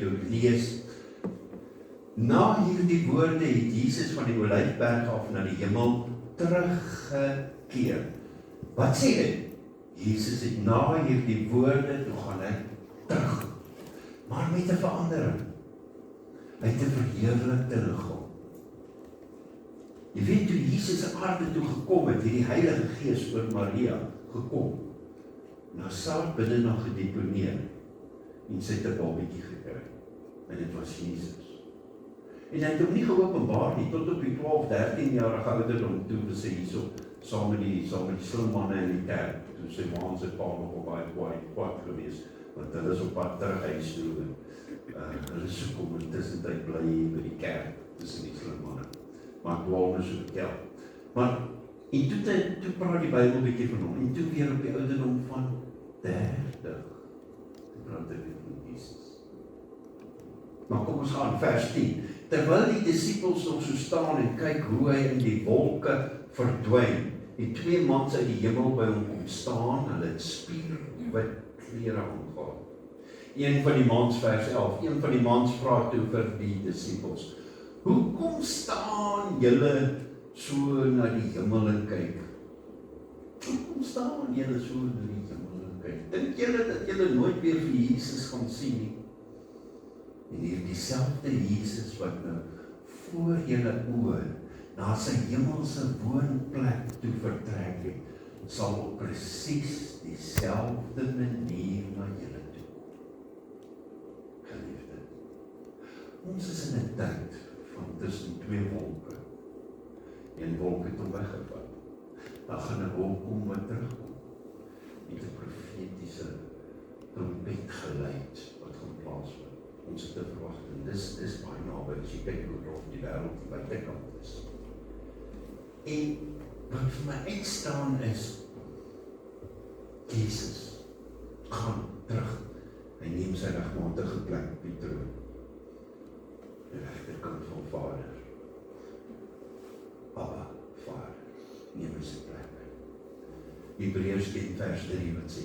jou lees. Na hierdie woorde het Jesus van die Olyfberg af na die hemel teruggekeer. Wat sê dit? Jesus het na hierdie woorde, toe gaan hy terug. Maar met 'n verandering. Hy het 'n verheerlikte liggaam. Jy weet, toe Jesus aarde toe gekom het, die Heilige Gees oor Maria gekom. Na saad binne na gedeponeer. En sy het 'n babietjie gekry. En dit was Jesus. En hy het hom nie geopenbaar nie, tot op die 12, 13 jarige ouderdom, toe was hy hierso, saam met die slim manne in die kerk, toe sy ma en sy pa nog op baie kwaad gewees, want hulle is op pad terug huis toe, hulle soek om intussentyd bly hier by die kerk, tussen die slim manne, maar ek wou nou so vertel. Maar, en toe praat die Bybel bietjie van hom, en toe weer op die ouderdom van 30, toe praat hy weer van Jesus. Maar kom ons gaan, vers 10. Terwyl die disippels nog so staan en kyk hoe hy in die wolke verdwyn, die 2 mans uit die hemel by hom kom staan, hulle het spierwit klere aangehad. Een van die mans, vers 11, een van die mans vra toe vir die disippels, hoekom staan julle so na die hemel en kyk? Hoekom staan julle so na die hemel en kyk? Dink julle dat julle nooit weer vir Jesus gaan sien nie? En hier dieselfde Jesus wat nou voor julle oë na sy hemelse woonplek toe vertrek het, sal op presies dieselfde manier na julle toe kom. Geliefde, ons is in 'n tyd van tussen 2 wolke. Een wolk het hom weggevat. Dan gaan 'n wolk kom wat terugkom. Met 'n profetiese trompetgeluid wat gaan plaasvind. Ons het 'n verwagting. Dis baie naby as jy kyk hoe rof die wêreld die buitekant is. En wat vir my uitstaan is, Jesus gaan terug. Hy neem sy regmatige plek op die troon. Die regterkant van Vader. Abba, Vader, neem sy plek. Hebreërs 1 vers 3 wat sê,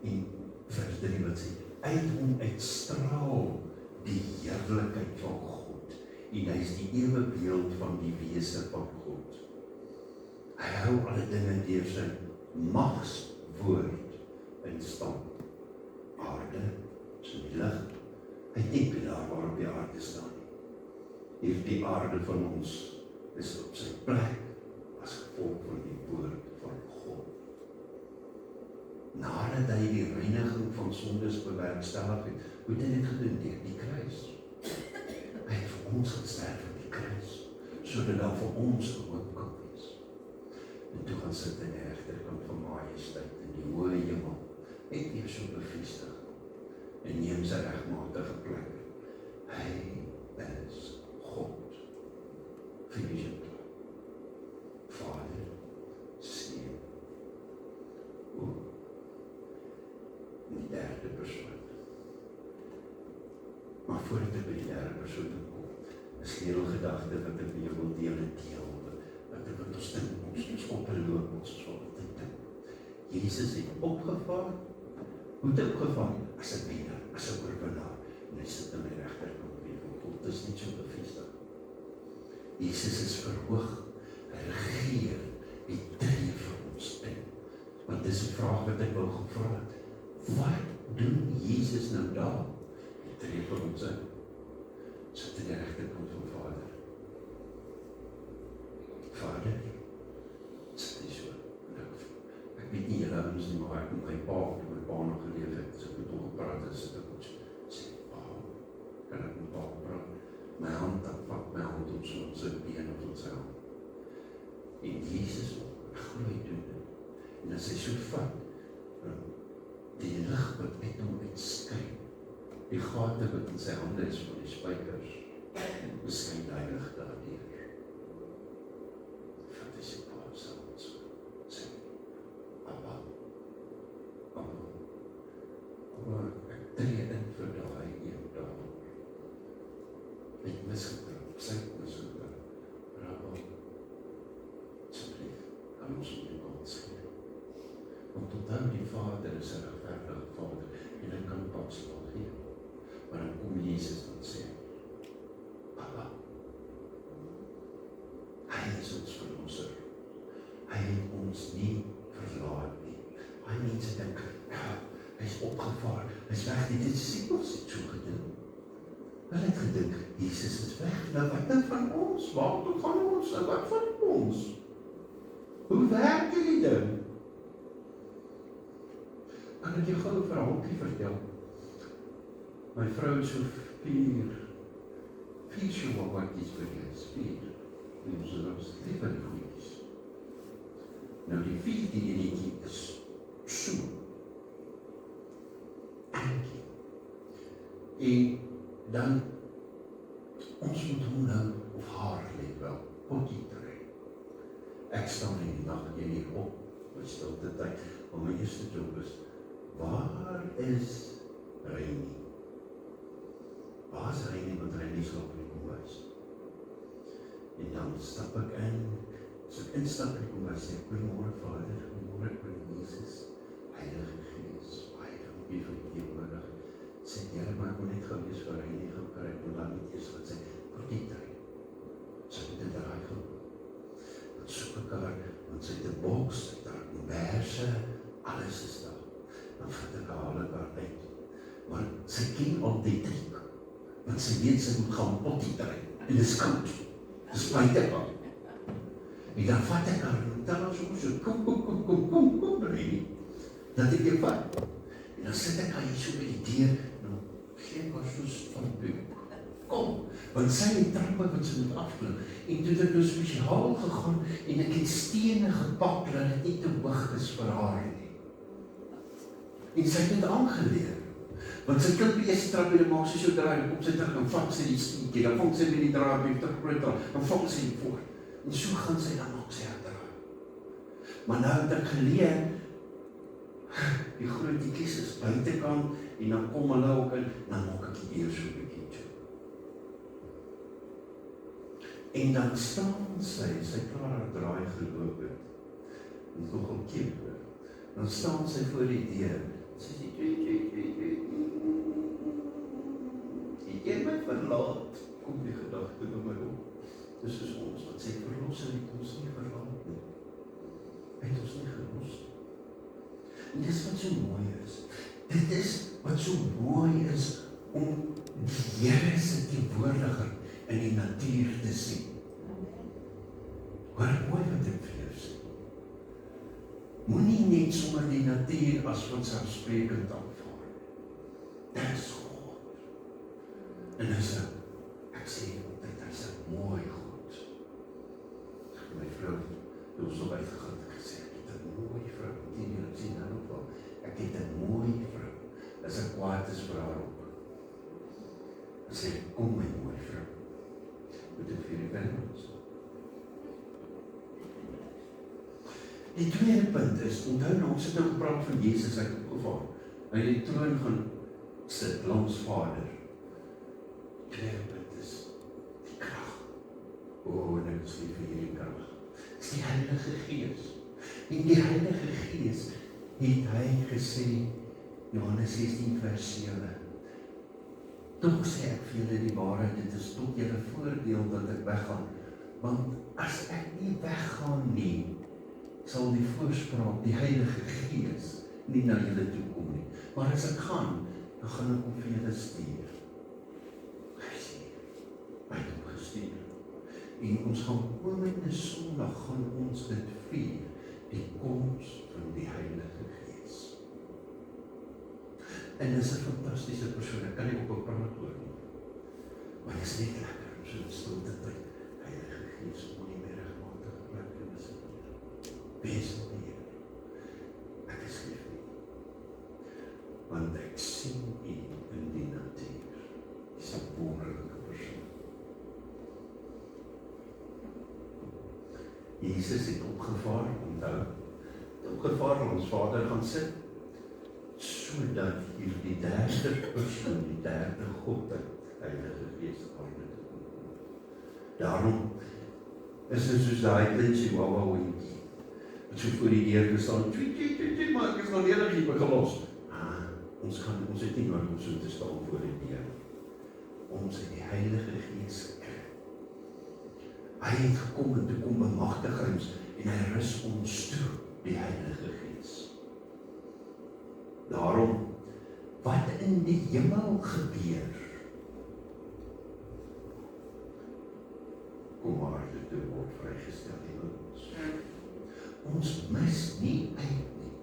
en vers 3 wat sê, uit hom uitstraal die heerlikheid van God, en hy is die ewebeeld van die wese van God. Hy hou alle dinge deur sy magswoord in stand. Aarde, so die lig, hy het nie daar waar op die aarde staan nie. Hierdie aarde van ons is op sy plek as gevolg van die woord van God. Nadat hy die reiniging van sondes bewerkstellig het, hoe het hy dit gedoen deur die kruis? Hy het vir ons gesterf op die kruis, sodat daar vir ons 'n hoop kan wees. En toe gaan sit in die regterkant van Majesteit in die hoë hemel, net weer so bevestig en neem sy regmatige plek. Hy is God. Filies Vader, Seun, die derde persoon. Maar voordat ek by die derde persoon kom, 'n sleutelgedagte wat ek met jou wil deel, wat ons dink, ons opgeloop, ons wat ek dink. Jesus het opgevaar, hoe het hy opgevaar? As 'n wenner, as 'n oorwinnaar, en hy sit aan die regterkant van God. Dit is nie so bevestig. Jesus is verhoog, hy regeer, hy tree vir ons in. Want dis 'n vraag wat ek wil gevra het. Wat doen Jesus nou daar? Hy tree vir ons in. Sit in die regterkant van Vader. Vader, sit nie so. Ek weet nie julle ouens nie, maar ek met my pa nog geleef het, as ek met hom gepraat het, sit ek ons sê, pa, kan ek met pa praat? My hand pak my hand op sy been of op sy hand. En Jesus gloei doen. En as hy so vat, die lig wat met hom uitskyn, die gate wat in sy hande is van die spykers, beskyn die lig daardeur. Vat hy sy pa saam met sê, Abba, ek tree in vir daai een dag. Ek misgetrap, sy het misgetrap. Rabba, asseblief, kan ons nie kans gee. Want onthou die Vader is 'n regverdige Vader, en hy kan pas wel gee. Maar dan kom Jesus is ons verlosser. Hy het ons nie verlaat nie. Hy mense dink, ja, hy is opgevaar, hy is weg, die disippels het so gedoen. Hulle het gedink, Jesus is weg, nou wat dan van ons? Waartoe gaan ons? Nou wat van ons? Hoe werk hierdie ding? Kan ek jou gou 'n verhaaltjie vertel? My vrou het so vier chihuahuatjies gewees, 4. Ons was lief aan die goeies. Nou die 4de enetjie is so enetjie. En dan ons moet hom nou of haar let wel potjie trek. Ek staan in die nag hier op, my stilte tyd, maar my eerste job is, waar is Reinie? Waar is Reinie, want Reinie slaap in die kombuis. En dan stap ek in, as ek instap in die kombuis, sê ek, goeiemôre Vader, goeiemôre Koning Jesus, Heilige Gees, baie dankie vir die teenwoordig. Sê, Here, maar ek moet net gou wees vir Reinie gaan kry, en dan nie eers wat sê, kortie tyd. So ek het draai gaan. Dan soek ek haar, want sy het 'n boks, daar komberse, alles is daar. Dan vat ek haar uit. Maar sy ken al die triek, want sy weet sy moet gaan pottie draai, en dit is koud, dis buitekant. En dan vat ek haar, en dan as ons so, kom, Reinie, dat ek jou vat. En dan sit ek haar hier so by die deur, en dan gee ek haar soos van boek. Kom, want sy het trappe wat sy moet afklim. En toe het ek nou spesiaal gegaan, en ek het stene gepak, dat het nie te hoog is vir haar nie. En sy het dit aangeleer. Want sy klim die eerste trap en dan maak sy so draai, dan kom sy terug, dan vang sy die steentjie, dan vang sy met die draai, en terug, dan vang sy die voort. En so gaan sy, dan maak sy haar draai. Maar nou het ek geleer, die grootjies is buitekant, en dan kom hulle ook in, dan maak ek die eers so 'n bietjie toe. En dan staan sy klaar haar draai geloop het, en nogal keer, dan staan sy voor die deur, sy sê, jy my verlaat, kom die gedagte by my op. Dis is ons, wat sê, verlosser het ons nie verlaat nie. Hy het ons nie gelos. En dis wat so mooi is. Dit is wat so mooi is, om die Here se teenwoordigheid in die natuur te sien. Hoor mooi wat ek vir jou sê. Moenie net sommer die natuur as vanselfsprekend aanvaar. Dit is God. En ek sê altyd, hy is mooi God. My vrou, toe ons op uitgegaan het gesê, ek het 'n mooi vrou, en jy sien nou nog wel, ek het 'n mooi vrou, as ek kwaad is vir haar op. En sê, kom my mooi vrou, moet dit vir die wêreld. Die tweede punt is, onthou nou, ons het nou gepraat van Jesus, hy het opgevaar. Hy het die troon gaan sit, langs Vader. Die tweede punt is, die krag. En ek is lief vir hierdie krag. Dit is die Heilige Gees. En die Heilige Gees het hy gesê, Johannes 16 vers 7, tog sê ek vir julle die waarheid, dit is tot julle voordeel dat ek weggaan. Want as ek nie weggaan nie, sal die voorspraak, die Heilige Gees, nie na julle toe kom nie. Maar as ek gaan, dan gaan ek hom vir julle stuur. Hy sê, hy het hom gestuur. En ons gaan komende Sondag gaan ons dit vier, die koms van die Heilige Gees. En dis 'n fantastiese persoon, ek kan nie op 'n praat oor nie. Maar dit is net lekker, om so 'n stilte tyd, Heilige Gees, om nie meer regelmatig plek in te sit. Wees op die Here. Ek is lief vir u. Want ek sien u in die natuur. U is 'n wonderlike persoon. Jesus het opgevaar, onthou, opgevaar ons Vader gaan sit, sodat hier die derde persoon, die derde godheid, Heilige Gees aarde te kom. Daarom is dit soos daai klein chihuahua hondjie, wat so voor die deur gestaan, tweet, maar ek is nog nie gelos. Ons het nie nodig om so te staan voor die deur. Ons het die Heilige Gees gekry. Hy het gekom en toe kom bemagtig ons en hy rus ons toe, die Heilige Gees. Daarom, wat in die hemel gebeur, kom aarde toe word vrygestel in ons. Ons mis nie uit nie.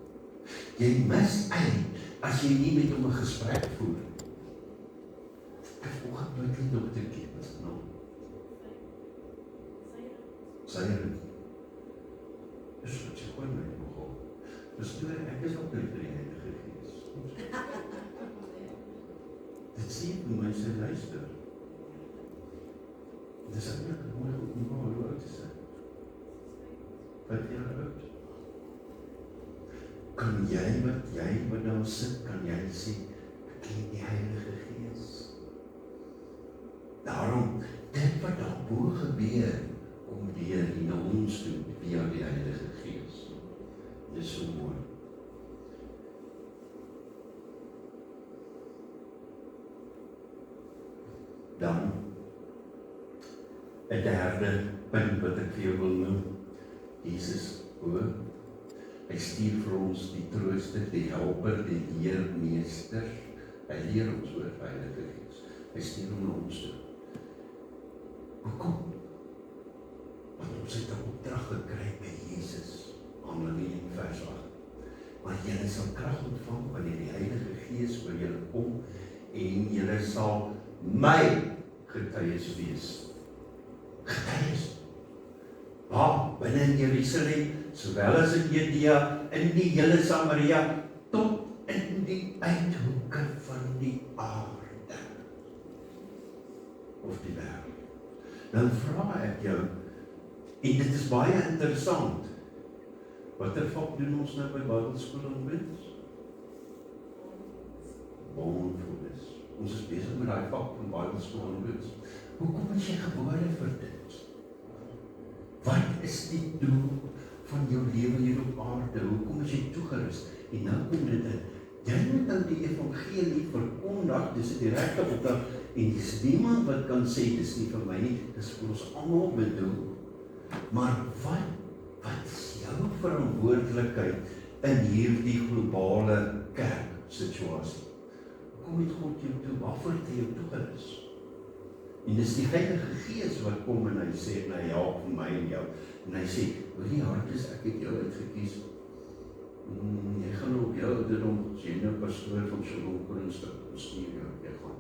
Jy mis uit as jy nie met hom 'n gesprek voer. Ek het ongelukkig doktertjie wat se naam. Syre. Dis wat jy hoor my nogal. Dis toe ek is ook net die Heilige Gees. Dit sien hoe mense luister. Dit is eintlik mooi om hoe oud te sê. 5 jaar oud. Kan jy wat daar sit, kan jy sê, ek ken die Heilige Gees. Daarom, dit wat daarbo gebeur, kom weer na ons toe, via die Heilige Gees. Dit is so mooi. Dan, 'n derde punt wat ek vir jou wil noem, Jesus, hoor, hy stuur vir ons die trooster, die helper, die leermeester, hy leer ons oor Heilige Gees, hy stuur hom na ons toe. Hoekom? Want ons het 'n opdrag gekry by Jesus, Handelinge 1 vers 8. Maar julle sal krag ontvang wanneer die Heilige Gees oor julle kom en julle sal my getuies wees. Getuies. Waar? Binne in Jerusalem, sowel as in Judea, in die hele Samaria, tot in die uithoeke van die aarde. Of die wêreld. Dan vra ek jou, en dit is baie interessant, watter vak doen ons nou by Bybelskool en Wins? Bondvoeders. Ons is besig met daai vak van Bybelskool en Wins. Hoekom is jy gebore vir dit? Wat is die doel van jou lewe hier op aarde? Hoekom is jy toegerus? En nou kom dit in. Jy moet nou die evangelie verkondig, dis 'n direkte opdrag, en dis niemand wat kan sê, dis nie vir my nie, dis vir ons almal bedoel. Maar wat is jou verantwoordelikheid in hierdie globale kerksituasie? Kom met God jou toe, waarvoor het hy jou toegerus? En dis die Heilige Gees wat kom en hy sê, en hy help vir my en jou. En hy sê, hoor die hartjes, ek het jou uitgekies. Jy gaan op jou ouderdom, as jy nou pastoor van Shalom Koningsdag, stuur jou, jy gaan.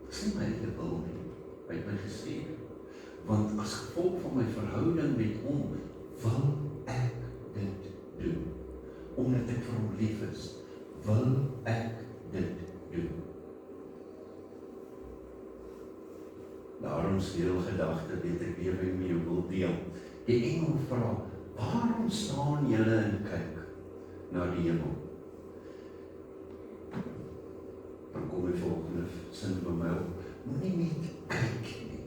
Dis nie my eie wil nie, hy het my gesê. Want as gevolg van my verhouding met hom, wil ek dit doen. Omdat ek vir hom lief is, wil ek dit doen. Daarom stil gedagte, weet ek weer met jou wil deel. Die engel vra, waarom staan julle en kyk na die hemel? Dan kom die volgende sin by my op. Moenie net kyk nie.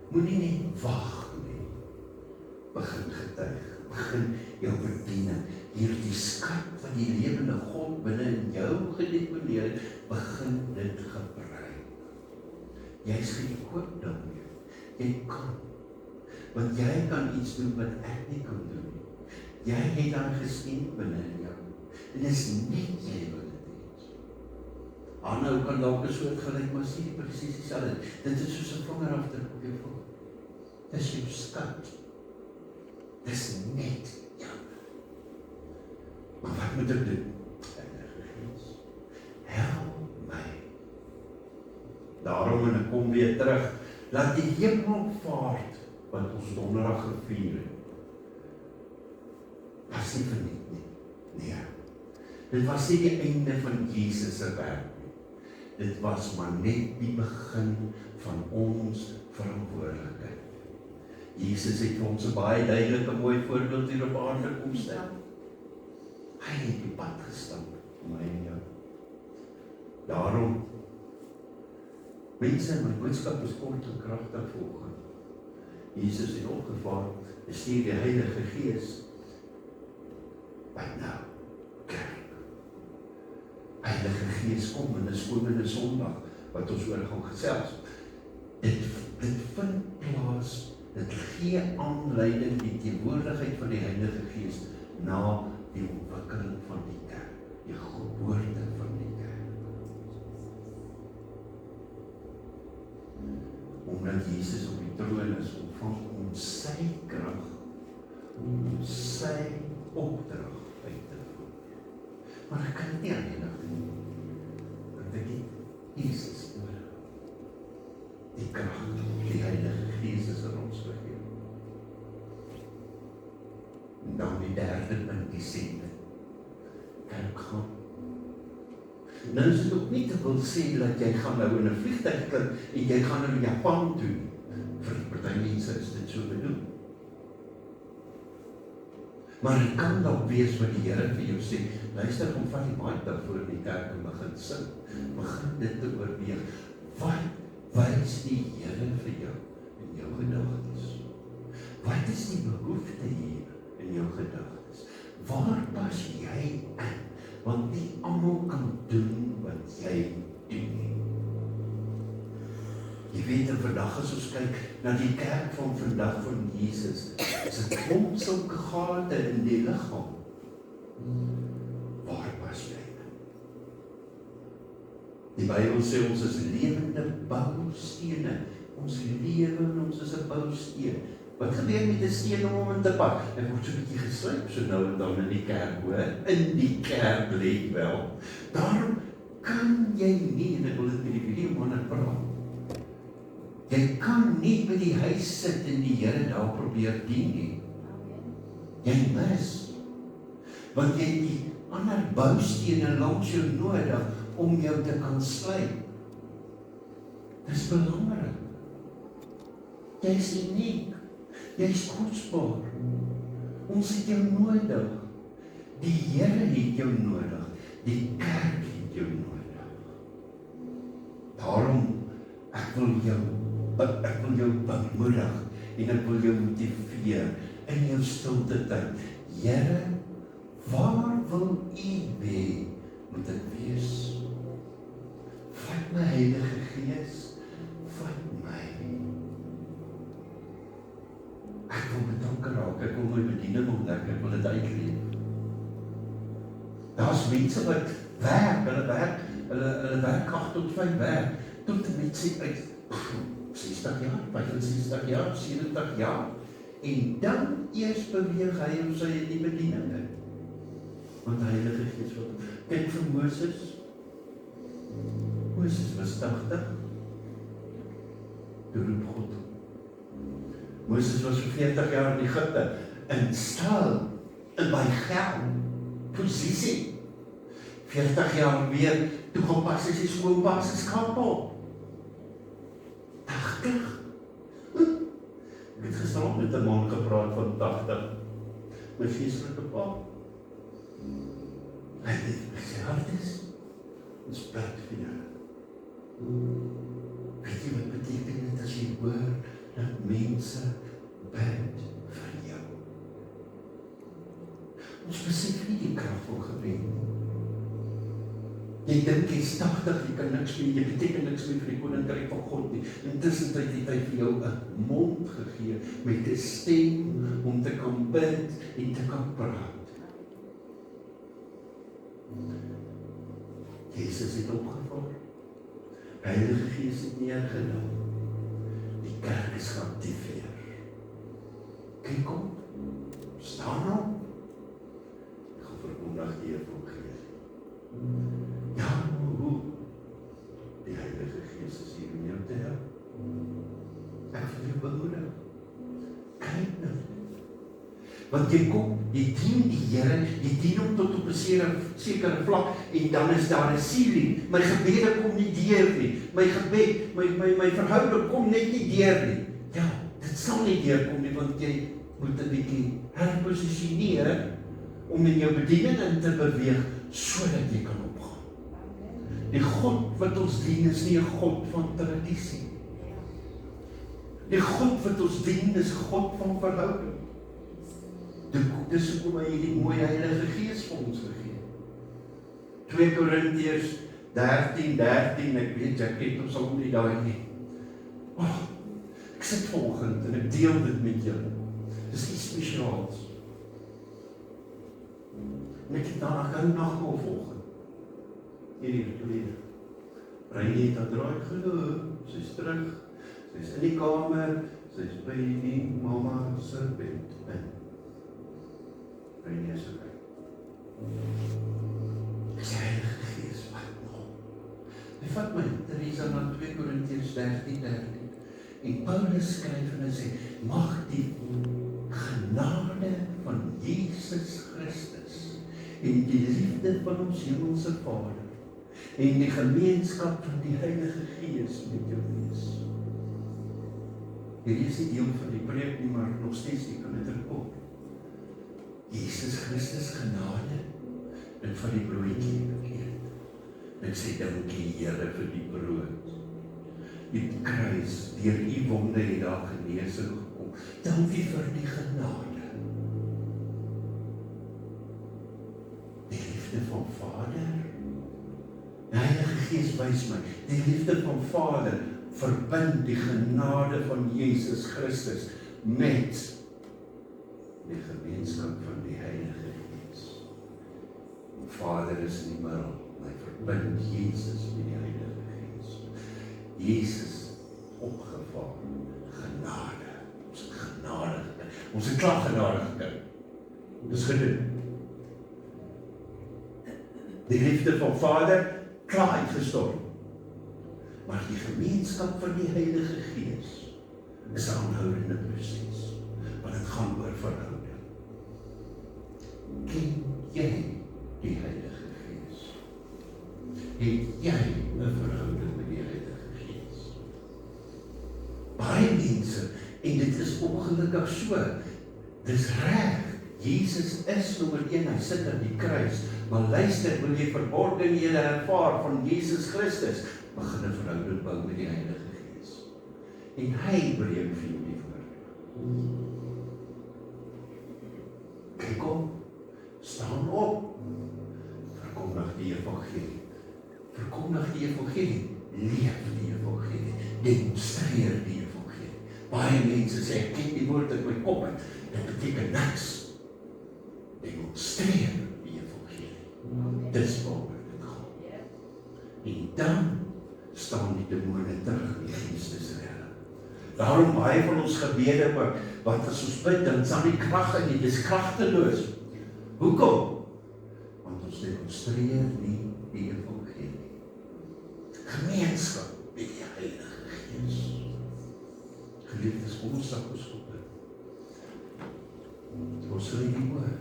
Moenie net wag nie. Begin getuig, begin jou bediening. Hierdie skat van die lewende God binne in jou gedeponeer het, begin dit gebruik. Jy is gekoop daarmee. Jy kan. Want jy kan iets doen wat ek nie kan doen. Jy het dan geskenk binne in jou. En dis net jy wat dit het. Aanhou kan dalk 'n soort gelyk, maar sien presies dieselfde. Dit is soos 'n vingerafdruk op jou voet. Dis jou skat. Dis net jou. Maar wat moet ek doen? Heilige Gees, help my. Daarom en ek kom weer terug, laat die hemelvaart wat ons donderdag gevier het, was nie verniet nie. Nee, dit was nie die einde van Jesus se werk nie. Dit was maar net die begin van ons verantwoordelikheid. Jesus het vir ons 'n baie duidelike mooi voorbeeld hier op aarde kom stel. Hy het die pad gestap vir my en jou. Daarom, mense, my boodskap is kort en kragtig volgende. Jesus het opgevaar, hy stuur die Heilige Gees. Wat nou? Kerk. Heilige Gees kom en dis komende Sondag wat ons oor gaan gesels. Dit vind plaas Dit gee aanleiding die teenwoordigheid van die Heilige Gees na die ontwikkeling van die kerk, die geboorte van die kerk. Omdat Jesus op die troon is, ontvang ons sy krag, om sy opdrag uit te voer. Maar ek kan nie alleen doen, want ek het Jesus nodig. Die krag, die Heilige Gees is in ons gegee. En dan die derde punt, die sende. Kerk gaan. Nou is dit ook nie te wil sê dat jy gaan nou in 'n vliegtuig klim en jy gaan nou Japan toe. Vir party mense is dit so bedoel. Maar dit kan dalk wees wat die Here vir jou sê, luister, kom van die mic daar voor die kerk en begin sing. Begin dit te oorweeg. Wat wys die Here vir jou in jou gedagtes? Wat is die behoefte hier in jou gedagtes? Waar pas jy in? Want nie almal kan doen wat jy doen nie. Jy weet, en vandag as ons kyk na die kerk van vandag van Jesus, is 'n klomp sulke gate in die liggaam. Waar pas jy in? Die Bybel sê ons is lewende boustene. Ons lewe en ons is 'n bousteen. Wat gebeur met 'n steen om hom in te pak? Hy word so 'n bietjie geslyp, so nou en dan in die kerk, hoor. In die kerk lê wel. Daarom kan jy nie, en ek wil dit met die video manne praat, jy kan nie by die huis sit en die Here daar probeer dien nie. Jy mis. Want jy het die ander boustene langs jou nodig om jou te kan slyp. Dis belangrik. Jy is uniek. Jy is kosbaar. Ons het jou nodig. Die Here het jou nodig. Die kerk het jou nodig. Daarom, ek wil jou bemoedig en ek wil jou motiveer in jou stilte tyd. Here, waar wil U hê moet ek wees? Vat my Heilige Gees, vat my. Ek wil betrokke raak, ek wil my bediening ontdek, ek wil dit uitleef. Daar's mense wat werk, hulle werk 8 tot 5 werk, tot en met sê uit 60 jaar, 65 jaar, 70 jaar, en dan eers beweeg hy of sy in die bediening in. Want die Heilige Gees wat, kyk vir Moses was 80, toe roep God. Moses was vir 40 jaar in Egypte, in stal, in by geld, posisie. 40 jaar weer, toe gaan pas sy skoonpa se skaap op. 80. Ek het gister met 'n man gepraat van 80. My geestelike pa. Hy sê, "Hartes, ons praat vir jou." Weet jy wat beteken dit as jy hoor dat mense bid vir jou? Ons besef nie die krag van gebed. Jy dink jy's 80, jy kan niks meer, jy beteken niks meer vir die koninkryk van God nie. Intussen het hy vir jou 'n mond gegee met 'n stem om te kan bid en te kan praat. Jesus het opgevaar. Heilige Gees het neergedaal. Die kerk is geactiveer. Kyk op, staan nou. Ek gaan verkondig die evangelie. Ja, hoe? Die Heilige Gees is hier om jou te help. Ek wil jou bemoedig. Kyk nou. Want jy kom, jy dien die Here, jy dien hom tot op 'n sekere vlak en dan is daar 'n ceiling. My gebede kom nie deur nie. My gebed, my verhouding kom net nie deur nie. Ja, dit sal nie deurkom nie, want jy moet 'n bietjie herposisioneer om in jou bediening in te beweeg sodat jy kan opgaan. Die God wat ons dien is nie 'n God van tradisie. Die God wat ons dien is 'n God van verhouding. Dis hoekom hy hierdie mooi Heilige Gees vir ons gegee. 2 Korintiërs 13, ek weet, ek het ons al nie daai nie. Ek sit vanoggend en ek deel dit met julle. Dis iets spesiaals. En ek het daarna gehou nagmaal vanoggend. Hierdie gelede. Reinie het haar draai geloop, sy's terug, sy's in die kamer, sy's by die mamma se bed in. Reinie is okay. Die Heilige Gees, wat nog? Hy vat my, Theresa, na 2 Korintiërs 13:13. En Paulus skryf en hy sê, mag die genade van Jesus Christus en die liefde van ons hemelse Vader en die gemeenskap van die Heilige Gees met jou wees. Hier is die deel van die preek nie, maar nog steeds nie kan dit erop. Jesus Christus genade en van die broodjie eet. Ek sê dankie Here vir die brood. Die kruis, deur u wonde het daar genesing gekom. Dankie vir die genade. Die liefde van Vader. Die Heilige Gees wys my, die liefde van Vader verbind die genade van Jesus Christus met die gemeenskap van die Heilige Gees. Vader is in die middel, hy verbind Jesus met die Heilige Gees. Jesus opgevaar, genade, ons genade gekry, ons het klaar genade gekry. Dis gedoen. Die liefde van Vader, klaar uitgestort. Maar die gemeenskap van die Heilige Gees is 'n aanhoudende proses, want dit gaan oor verhouding. Ken jy die Heilige Gees? Het jy 'n verhouding met die Heilige Gees? Baie mense, en dit is ongelukkig so, dis reg, Jesus is nommer 1, hy sit aan die kruis, maar luister, wil jy verborgenhede ervaar van Jesus Christus, begin 'n verhouding bou met die Heilige Gees. En hy bring vir jou die woord. Kyk op, staan op, verkondig die evangelie. Verkondig die evangelie, leef die evangelie, demonstreer die evangelie. Baie mense sê, ek ken die woord uit my kop uit, dit beteken niks. Demonstreer die evangelie. Dis waaroor dit gaan. En dan staan die demone terug in die geestesrede. Daarom baie van ons gebede ook, wat as ons bid, dan sal die krag in nie, dis kragteloos. Hoekom? Want ons demonstreer nie die evangelie. Gemeenskap met die Heilige Gees. Geliefdes, kom ons sak ons op. Ons sal die woord.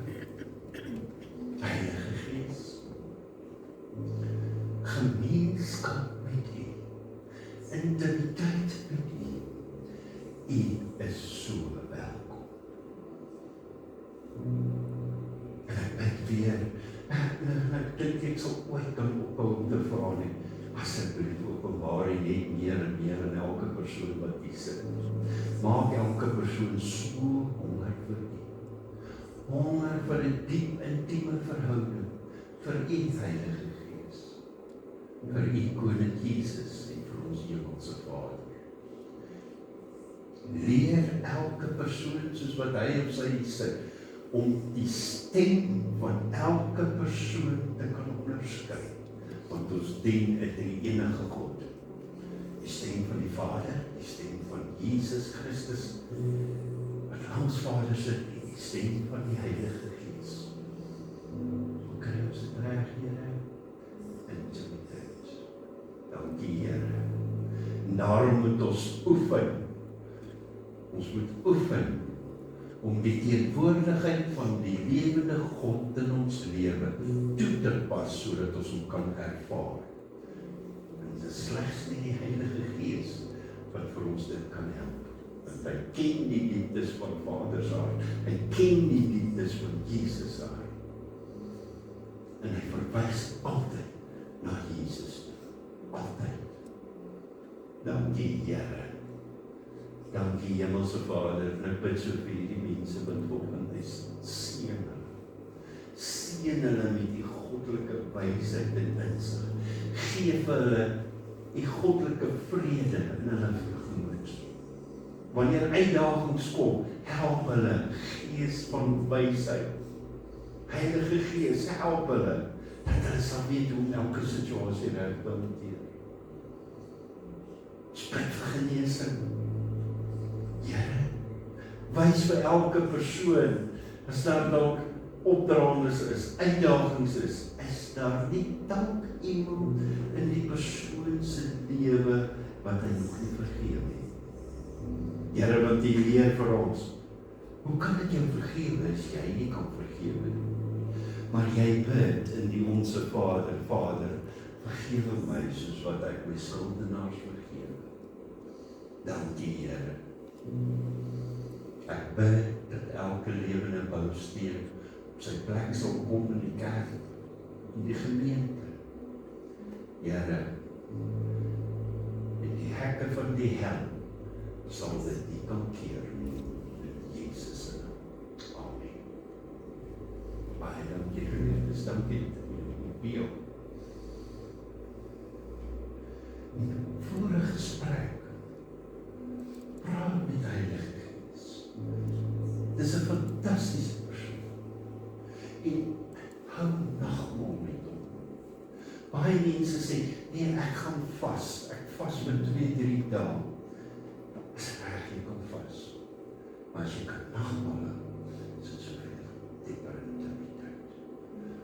Heilige Gees. Gemeenskap met U. Intimiteit met U. U is so welkom. En ek bid weer, ek dink ek sal ooit kan ophou om te vra nie, asseblief openbaar U net meer en meer in elke persoon wat U sit. Maak elke persoon so honger vir U. Honger vir 'n diep, intieme verhouding, vir U Heilige Gees, vir U Koning Jesus en vir ons hemelse Vader. Leer elke persoon soos wat hy op sy sit, om die stem van elke persoon te kan onderskei, want ons dien 'n drie-enige God. Die stem van die Vader, die stem van Jesus Christus, wat langs Vader sit, die stem van die Heilige Gees. Hoe kry ons dit reg, Here? Intimiteit. Dankie, Here. En daarom moet ons oefen. Ons moet oefen om die teenwoordigheid van die lewende God in ons lewe toe te pas, sodat ons hom kan ervaar. En dit is slegs nie die Heilige Gees wat vir ons dit kan help. Want hy ken die dieptes van Vader se hart. Hy ken die dieptes van Jesus se hart. En hy verwys altyd na Jesus. Altyd. Dankie, Here. Dankie, Hemelse Vader. En ek bid so vir hierdie mense wat vanoggend is. Seën hulle. Seën hulle met die goddelike wysheid en insig. Geef hulle die goddelike vrede in hulle gemoed. Wanneer uitdagings kom, help hulle, Gees van wysheid. Heilige Gees, help hulle, dat hulle sal weet hoe elke situasie reg te hanteer. Spreek vir genesing. Here, wys vir elke persoon, as daar dalk opdraandes is, uitdagings is daar nie dalk iemand in die persoon se lewe wat hy nog nie vergewe nie. Here, want U leer vir ons, hoe kan ek jou vergewe as jy nie kan vergewe nie? Maar jy bid in die Onse Vader, Vader, vergewe my soos wat ek my skuldenaars vergewe. Dankie, Here. Ek bid dat elke lewende bousteen op sy plek sal kom in die kerk, in die gemeente. Here, in die hekke van die hel sal dit nie kan keer nie, in Jesus se naam. Amen. Baie dankie vir dit, dankie vir jou. In 'n vorige gesprek, praat met Heilige Gees. Dis 'n fantastiese persoon. En hou nagmaal met hom. Baie mense sê, nee, ek gaan vas. Ek vas vir 2-3 dae. Is reg, jy kan vas. Maar as jy kan nagmaal hou, is dit soveel dieper intimiteit.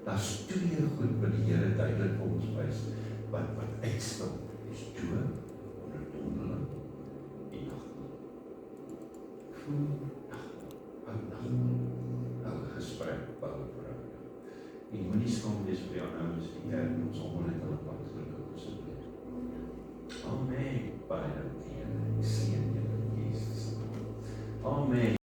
Daar's 2 goed wat die Here duidelik vir ons wys, wat uitstaan, is doop, onderdondeling en nagmaal. Voel nagmaal, hou gesprek, bou verhouding. En moenie skaam wees vir jou ouers, die kerk, ons almal het hulle pad gelukkig asseblief. Amen. Baie dankie, Here. Ek seën julle in Jesus' naam. Amen.